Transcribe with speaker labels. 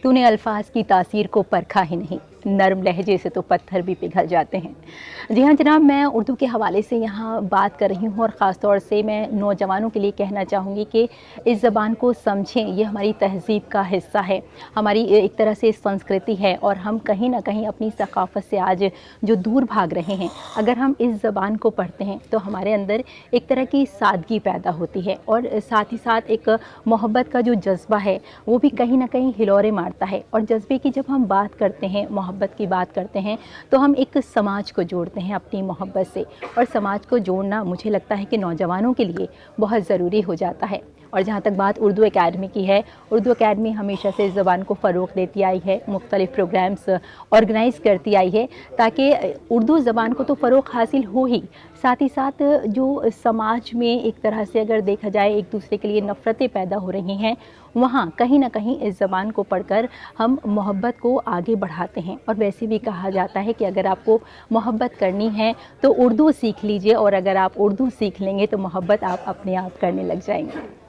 Speaker 1: तूने अल्फाज की तासीर को परखा ही नहीं, नरम लहजे से तो पत्थर भी पिघल जाते हैं। जी हाँ जनाब, मैं उर्दू के हवाले से यहाँ बात कर रही हूँ और ख़ास तौर से मैं नौजवानों के लिए कहना चाहूँगी कि इस ज़बान को समझें। ये हमारी तहज़ीब का हिस्सा है, हमारी एक तरह से संस्कृति है और हम कहीं ना कहीं अपनी सकाफ़त से आज जो दूर भाग रहे हैं। अगर हम इस ज़बान को पढ़ते हैं तो हमारे अंदर एक तरह की सादगी पैदा होती है और साथ ही साथ एक मोहब्बत का जो जज्बा है वो भी कहीं ना कहीं हिलोरे मारता है। और जज्बे की जब हम बात करते हैं, मोहब्बत की बात करते हैं, तो हम एक समाज को जोड़ते हैं अपनी मोहब्बत से। और समाज को जोड़ना मुझे लगता है कि नौजवानों के लिए बहुत ज़रूरी हो जाता है। और जहाँ तक बात उर्दू एकेडमी की है, उर्दू एकेडमी हमेशा से इस ज़बान को फ़रोग़ देती आई है, मुख्तलिफ़ प्रोग्राम्स ऑर्गेनाइज़ करती आई है ताकि उर्दू ज़बान को तो फ़रोग़ हासिल हो ही, साथ ही साथ जो समाज में एक तरह से अगर देखा जाए एक दूसरे के लिए नफ़रतें पैदा हो रही हैं, वहाँ कहीं ना कहीं इस ज़बान को पढ़कर हम मोहब्बत को आगे बढ़ाते हैं। और वैसे भी कहा जाता है कि अगर आपको मोहब्बत करनी है तो उर्दू सीख लीजिए, और अगर आप उर्दू सीख लेंगे तो मोहब्बत आप अपने आप करने लग जाएंगे।